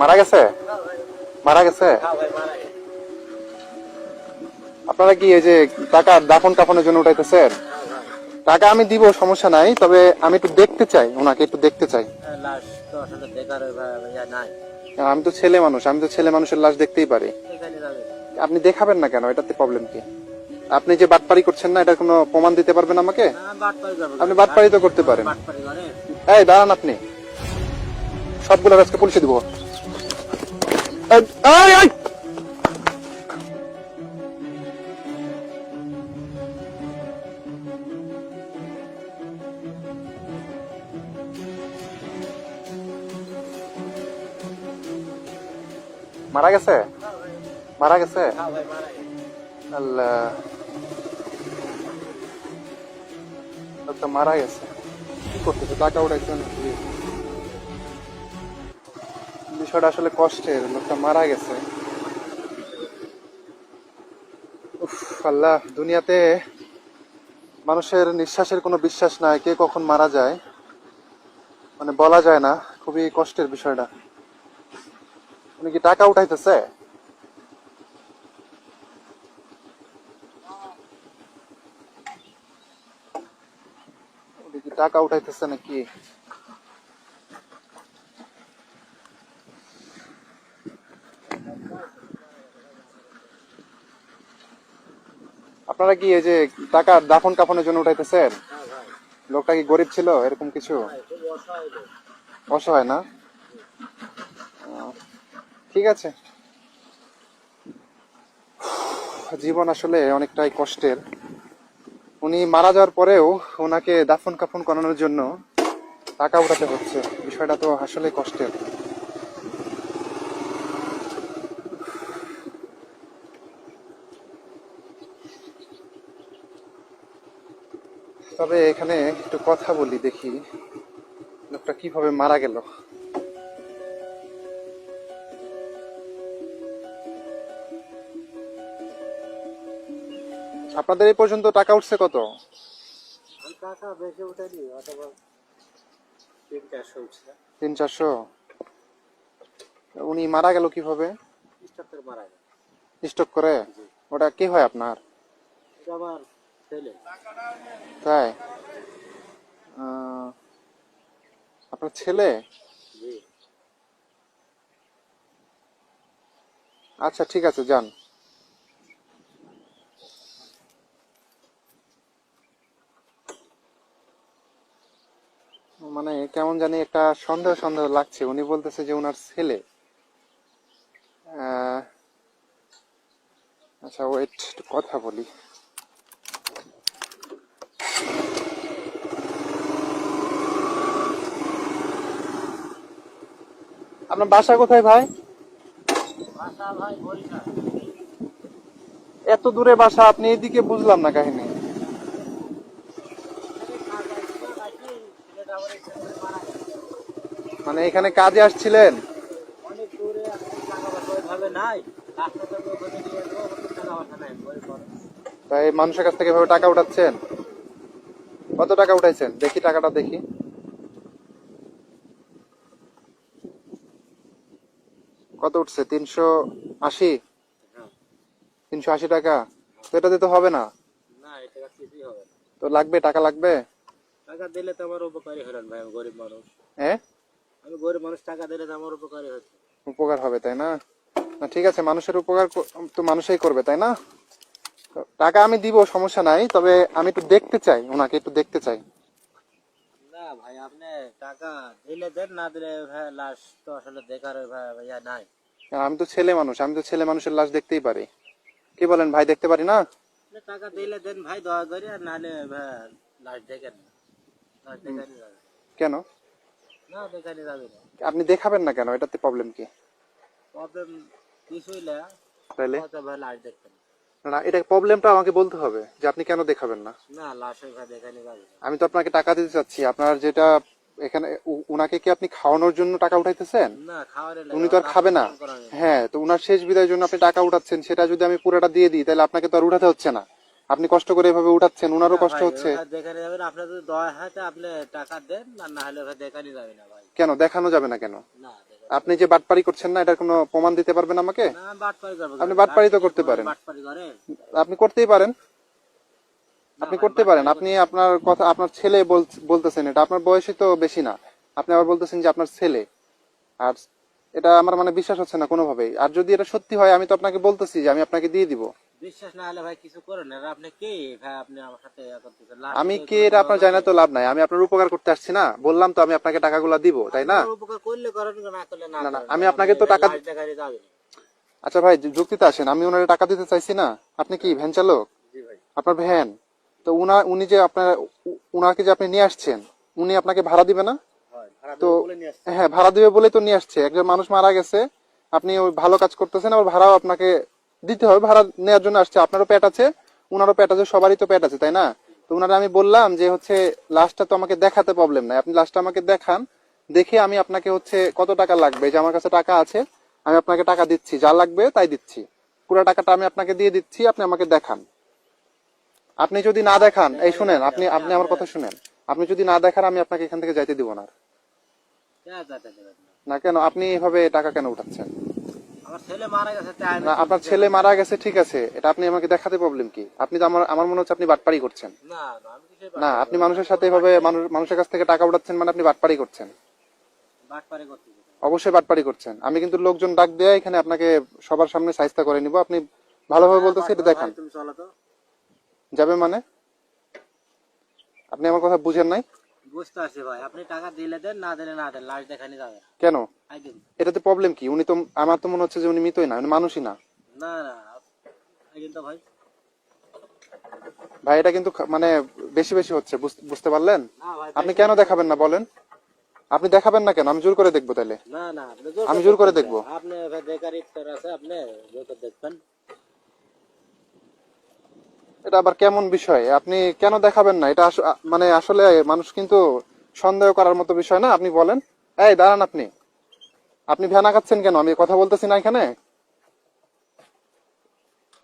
মারা গেছে? মারা গেছে? আপনারা কি এই যে টাকা দাফন কাফনের জন্য উঠাইতেছেন? টাকা আমি দিব, সমস্যা নাই, তবে আমি একটু দেখতে চাই, ওনাকে একটু দেখতে চাই। লাশ তো আসলে দেখার নাই। আমি তো ছেলে মানুষ, আমি তো ছেলে মানুষের লাশ দেখতেই পারি। এখানে যাবে আপনি দেখাবেন না কেন? এটাতে প্রবলেম কি? আপনি যে বাটপারি করছেন না, এটার কোনো প্রমাণ দিতে পারবেন আমাকে? না, বাটপারি করবো আপনি কেন? বাটপারি তো করতে পারেন। বাটপারি করে এই দাঁড়ান, আপনি সবগুলো আজকে পুলিশে দিব। এই, এই, এই! মারা গেছে? মারা গেছে? ভাই মারা গেছে। আল্লাহ, লোকটা মারা গেছে। কি করতেছে? টাকা উঠাইছে নাকি? বিষয়টা আসলে কষ্টের, লোকটা মারা গেছে। উফ, আল্লাহ, দুনিয়াতে মানুষের নিঃশ্বাসের কোনো বিশ্বাস নাই, কে কখন মারা যায় মানে বলা যায় না। খুবই কষ্টের বিষয়টা। উনি কি টাকা উঠাইতেছে? উনি কি টাকা উঠাইতেছে নাকি? আপনারা কি এই যে টাকা দাফন কাফনের জন্য উঠাইতেছেন? ভাই লোকটা কি গরিব ছিল এরকম কিছু? খুব অসহায় লোক। অসহায় না? ঠিক আছে। জীবন আসলে অনেকটাই কষ্টের। উনি মারা যাওয়ার পরেও ওনাকে দাফন কাফন করানোর জন্য টাকা উঠাতে হচ্ছে। বিষয়টা তো আসলে কষ্টের। তবে এখানে একটু কথা বলি, দেখি লোকটা কিভাবে মারা গেল। আপনাদের এই পর্যন্ত টাকা উঠছে কত? আমি টাকা বেশি উঠাইনি, অথবা 300-400 উঠছে। 300-400? উনি মারা গেল কিভাবে? স্টক করে মারা গেছে। স্ট্রোক করে? ওটা কি হয় আপনার? এটা আমার ছেলে। তাই? আহ, আপনার ছেলে? জি। আচ্ছা, ঠিক আছে, যান। মানে কেমন জানি একটা সন্দেহ সন্দেহ লাগছে। উনি বলতেছে যে ওনার ছেলে। আহ, আচ্ছা, ওয়েট, একটু কথা বলি। আপনার বাসা কোথায় ভাই? বাসা ভাই বরিশাল। এত দূরে বাসা, আপনি এদিকে? বুঝলাম না কাহিনী। এখানে কাজ আসছিলাম, আসি ছেলেটা আমার স্টক করে মারা গেছে। মানে এখানে কাজে আসছিলেন? অনেক দূরে, এখন টাকা পয়সা ওইভাবে নাই। ডাক্তারটাকে ওখানে নিয়ে যাবো, ওখানে টাকা পয়সা নাই, গরিব মানুষ। তাই মানুষের কাছ থেকে এভাবে টাকা উঠাচ্ছেন? কত টাকা উঠাইছেন? দেখি টাকাটা দেখি। কত উঠছে? 380? হ্যাঁ। 380 টাকা? তো এটাতে তো হবে না। না, এটা কিছুই হবে না। তো লাগবে, টাকা লাগবে। টাকা দিলে তো আমার উপকারী হলেন ভাই, আমি গরিব মানুষ। হ্যাঁ, আমি গরিব মানুষ, টাকা দিলে তো আমার উপকারী হচ্ছে। উপকার হবে তাই না? না, ঠিক আছে, মানুষের উপকার তো মানুষই করবে তাই না? তো টাকা আমি দিব, সমস্যা নাই, তবে আমি একটু দেখতে চাই, ওনাকে একটু দেখতে চাই। না ভাই, আপনি টাকা দিলে দেন, না দিলে ভাই লাশ তো আসলে দেখার নাই। আমি তো ছেলে মানুষ, আমি তো ছেলে মানুষের লাশ দেখতেই পারি। কি বলেন ভাই, দেখতে পারি না? আপনি টাকা দিলে দেন ভাই, দয়া করে, আর নাহলে ভাই লাশ দেখেন না। লাশ দেখানি যাবে না। কেন? না, দেখানি যাবে না। আপনি দেখাবেন না কেন? এটাতে প্রবলেম কি? প্রবলেম কিছুই না, তাইলে হয়তো ভাই লাশ দেখতেন না, এটা প্রবলেমটা আমাকে বলতে হবে যে আপনি কেন দেখাবেন না। না। লাশ ওই ভাই দেখানি যাবে না। আমি তো আপনাকে টাকা দিতে চাচ্ছি, আপনার যেটা এখানে উনাকে কি আপনি খাওয়ানোর জন্য টাকা উঠাইতেছেন? না, খাওয়ারে উনি তো আর খাবে না। হ্যাঁ, তো উনার শেষ বিদায়ের জন্য আপনি টাকা উঠাচ্ছেন, সেটা যদি আমি পুরোটা দিয়ে দিই তাহলে আপনাকে তো আর উঠাতে হচ্ছে না। আপনি কষ্ট করে এভাবে উঠাচ্ছেন, উনারও কষ্ট হচ্ছে। দেখানি যাবে না। আপনার যদি দয়া হয় তো আপনি টাকা দেন, আর না হলে ভাই দেখানি যাবে না ভাই। কেন দেখানো যাবে না কেন? না, দেখানি আপনি যে বাটপারি করছেন না, এটার কোনো প্রমাণ দিতে পারবেন আমাকে? না বাটপারি করবো আপনি বাটপারি তো করতে পারেন, বাটপারি করে আপনি করতেই পারেন, আপনি ভাই, করতে পারেন। আপনি আপনার কথা, আপনার ছেলে বলতেছেন, এটা আপনার বয়সই তো বেশি না, আপনি আবার বলতেছেন যে আপনার ছেলে। আর এটা আমার মানে বিশ্বাস হচ্ছে না কোনোভাবেই। আর যদি এটা সত্যি হয়, আমি তো আপনাকে বলতেছি যে আমি আপনাকে দিয়ে দিব। বিশ্বাস না হলে ভাই কিছু করেন না। আর আপনি কে ভাই? আপনি আমার সাথে ইয়া করতেছেন? আমি কে এটা আপনার জানা তো লাভ নাই, আমি আপনার উপকার করতে আসছি না, বললাম তো আমি আপনাকে টাকাগুলো দিব, তাই না? আপনার উপকার করলে করেন, না করলে না না না, করেন। আমি আপনাকে তো টাকা, লাশ দেখারে যাবে না। আচ্ছা ভাই যুক্তিতে আসেন, আমি ওনারে টাকা দিতে চাইছি না। আপনি কি ভ্যান চালক? জি ভাই। আপনার ভ্যান তো উনি যে আপনার, উনাকে যে আপনি নিয়ে আসছেন, উনি আপনাকে ভাড়া দিবে না? হয় ভাড়া তো দেবো বলে নিয়ে আসছি। হ্যাঁ, ভাড়া দিবে বলেই তো নিয়ে আসছে। একজন মানুষ মারা গেছে, আপনি ওই ভালো কাজ করতেছেন, আবার ভাড়াও আপনাকে দিতে হবে। ভাড়া নেওয়ার জন্য আসছে, আপনারও পেট আছে, উনারও পেট আছে, সবারই তো পেট আছে, তাই না? তো উনারা আমি বললাম যে হচ্ছে লাস্টটা তো আমাকে দেখাতে প্রবলেম নাই, আপনি লাস্টটা আমাকে দেখান, দেখে আমি আপনাকে হচ্ছে কত টাকা লাগবে, যে আমার কাছে টাকা আছে, আমি আপনাকে টাকা দিচ্ছি, যা লাগবে তাই দিচ্ছি, পুরো টাকাটা আমি আপনাকে দিয়ে দিচ্ছি, আপনি আমাকে দেখান। আপনি যদি না দেখান, এই শুনেন, আপনি আপনি আমার কথা শুনেন, আপনি যদি না দেখান, আমি আপনাকে এখান থেকে যাইতে দিব না। যা, যা, যা, যা, যা। না কেন? আপনি এভাবে টাকা কেন উঠাচ্ছেন? আমার ছেলে মারা গেছে তাই আমি না, আপনার ছেলে মারা গেছে, ঠিক আছে, এটা আপনি আমাকে দেখাতে প্রবলেম কি? আপনি তো আমার আমার মনে হচ্ছে আপনি বাটপারি করছেন। না না আমি কিসের না, আপনি মানুষের সাথে এভাবে মানুষের কাছ থেকে টাকা উঠাচ্ছেন, মানে আপনি বাটপারি করছেন, বাটপারি করতে অবশ্যই বাটপারি করছেন। আমি কিন্তু লোকজন ডাক দেয়া এখানে আপনাকে সবার সামনে সাইস্তা করে নিব। আপনি ভালোভাবে বলতেছি, এটা দেখান। তুমি চলো তো। যাবে মানে? আপনি আমার কথা বুঝেন নাই? বুঝতে পারছি ভাই, আপনি টাকা দিলে দেন, না দিলে না দেন, লাশ দেখানি যাবে। কেন? আই দিন। এটাতে প্রবলেম কি? উনি তো, আমার তো মনে হচ্ছে যে উনি মৃতই না, উনি মানুষই না। না না আই দিন তো ভাই। ভাই এটা কিন্তু মানে বেশি বেশি হচ্ছে, বুঝতে পারলেন? না ভাই আপনি কেন দেখাবেন না বলেন? আপনি দেখাবেন না কেন? আমি জোর করে দেখবো তাহলে। না না আপনি আমি জোর করে দেখবো। আপনি ভাই বেকার ইফতার আছে, আপনি জোর করে দেখবেন। এটা আবার কেমন বিষয়? আপনি কেন দেখাবেন না? এটা মানে আসলে মানুষ কিন্তু সন্দেহ করার মতো বিষয় না। আপনি বলেন। এই দাঁড়ান, আপনি আপনি ভ্যান আগাচ্ছেন কেন? আমি কথা বলতেছি না এখানে।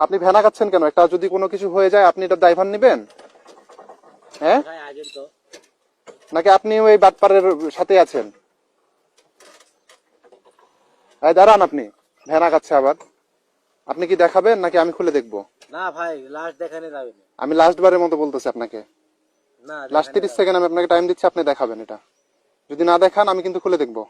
আপনি ভ্যান আগাচ্ছেন কেন? একটা যদি কোনো কিছু হয়ে যায়, আপনি এটা দায়ভার নেবেন? হ্যাঁ, ভাই আই দিন তো। নাকি আপনি ওই বাটপারের সাথে আছেন? এই দাঁড়ান, আপনি ভ্যান আগাচ্ছে আবার। আপনি কি দেখাবেন নাকি আমি খুলে দেখবো? না ভাই লাশ দেখানি যাবে না। আমি লাস্ট বারের মতো বলতেছি আপনাকে, না লাস্ট 30 সেকেন্ড আমি আপনাকে টাইম দিচ্ছি, আপনি দেখাবেন এটা। যদি না দেখান, আমি কিন্তু খুলে দেখবো।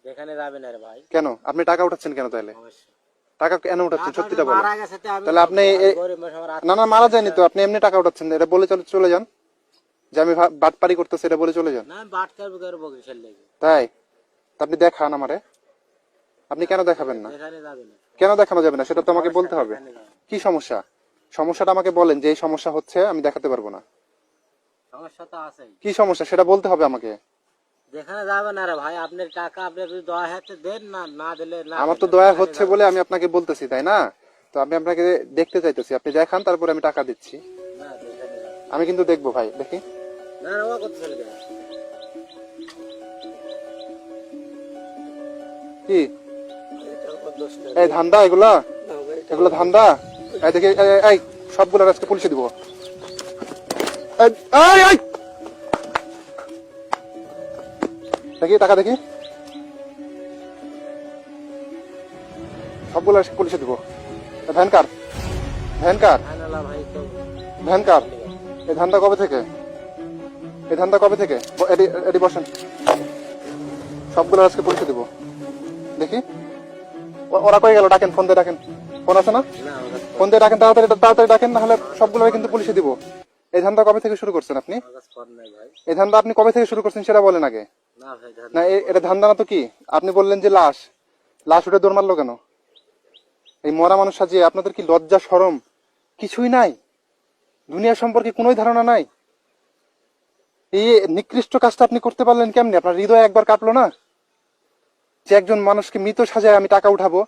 দেখানি যাবে না রে ভাই। কেন? আপনি টাকা উঠাচ্ছেন কেন তাহলে? অবশ্যই টাকা কেন উঠাচ্ছেন সত্যিটা বলেন। মারা গেছে তো আমি তাহলে আপনি গরিব মানুষ, আমার না না, মারা যায়নি তো, আপনি এমনি টাকা উঠাচ্ছেন, এটা বলে চলে যান যে আমি বাটপারি করতেছি, এটা বলে চলে যান। না আমি বাট করবো কিসের লেগে? তাই তা আপনি দেখান আমারে। আপনি কেন দেখাবেন না? দেখানি যাবে না। কেন দেখানো যাবে না সেটা তো আমাকে বলতে হবে। দেখানি যাবে না। কি সমস্যা? সমস্যাটা আমাকে বলেন, যে এই সমস্যা হচ্ছে, আমি দেখাতে পারবো না। সমস্যা তো আছেই। কি সমস্যা সেটা বলতে হবে আমাকে। দেখানো যাবে না রে ভাই, আপনার টাকা আপনি যদি দয়া হাতে দেন, না না দিলে না। আমার তো দয়া হচ্ছে বলে আমি আপনাকে বলতেছি, তাই না? তো আমি আপনাকে দেখতে চাইতেছি, আপনি দেখান, তারপরে আমি টাকা দিচ্ছি। না দেখানি যাবে না। আমি কিন্তু দেখবো ভাই, দেখি। না না ও করতে চলে গেল। কি এটা ওর দোষ না। এই ধান্দা এগুলা? না ভাই এটা এগুলো ধান্দা? এই দেখি, এই সবগুলো আজকে পুলিশে দিব। এই, এই, এই! দেখি টাকা, দেখি সবগুলো আজকে পুলিশে দিব। ভ্যান কার? ভ্যান কার? না না ভাই তো ভ্যান কার? এই ধান্দা কবে থেকে? এই ধান্দা কবে থেকে? এটি বসেন, সবগুলো আজকে পুলিশে দিব। দেখি ওরা কই গেল? ডাকেন, ফোন দিয়ে ডাকেন। ফোন আছে না? না ওর ফোন দিয়ে ডাকেন, তাড়াতাড়ি তাড়াতাড়ি ডাকেন, না হলে সবগুলো কিন্তু পুলিশে দিব। এই ধান্দা কবে থেকে শুরু করছেন আপনি? কাছে ফোন নাই ভাই। এই ধান্দা আপনি কবে থেকে শুরু করছেন সেটা বলেন আগে। না ভাই না এটা ধান্দা না তো কি? আপনি বললেন যে লাশ, লাশ উঠে দৌড় মারলো কেন? এই মরা মানুষ সাজিয়ে আপনাদের কি লজ্জা শরম কিছুই নাই? দুনিয়া সম্পর্কে কোনোই ধারণা নাই? এই নিকৃষ্ট কাজটা আপনি করতে পারলেন কেমনি? আপনার হৃদয় একবার কাঁপলো না যে একজন মানুষকে মৃত সাজায় আমি টাকা উঠাবো?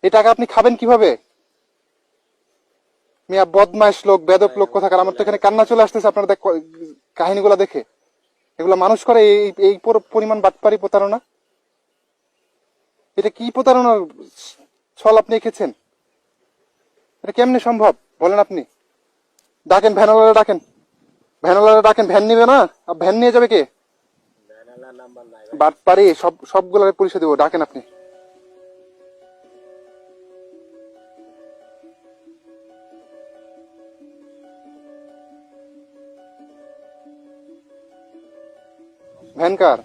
এই টাকা আপনি খাবেন কিভাবে? মিয়া বদমাইশ লোক, বেদক লোক কোথাকার। আমার তো এখানে কান্না চলে আসতেছে আপনার কাহিনীগুলো দেখে। এগুলো মানুষ করে এই পরিমাণ বাটপারি, প্রতারণা? এটা কি প্রতারণার ছল আপনি এঁকেছেন? এটা কেমনে সম্ভব বলেন আপনি? ডাকেন ভ্যানওয়ালা, ডাকেন ভ্যানওয়ালা, ডাকেন। ভ্যান নিবে না? ভ্যান নিয়ে যাবে কে? জানালা নাম্বার নাই বাটপারি সবগুলোর পুলিশে দিব, ডাকেন আপনি। ভ্যান কার?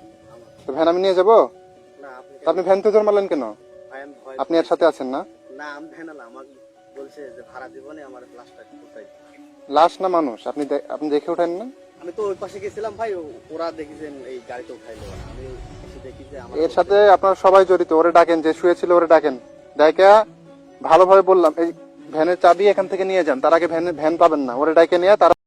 তো ভ্যান আমি নিয়ে যাবো? না আপনি তা আপনি ভ্যান তো জোর মারলেন কেন? ভাই আমি ভয় আপনি এর সাথে আছেন না? না আমি ভ্যানালা আমাকে বলছে যে ভাড়া দিব না আমার লাশটা কোথায়। লাশ না মানুষ? আপনি দেখে ওঠেন না? আমি তো ওই পাশে গেছিলাম ভাই, ওরা দেখেছেন এই গাড়িতে উঠাইলো, আমি এসে দেখি যে আমার এর সাথে আপনার সবাই জড়িত। ওরে ডাকেন, যে শুয়েছিল ওরে ডাকেন। ডাইকা ভালোভাবে বললাম এই ভ্যানের চাবি এখান থেকে নিয়ে যান, তার আগে ভ্যান পাবেন না। ওরে ডাইকে নিয়ে তার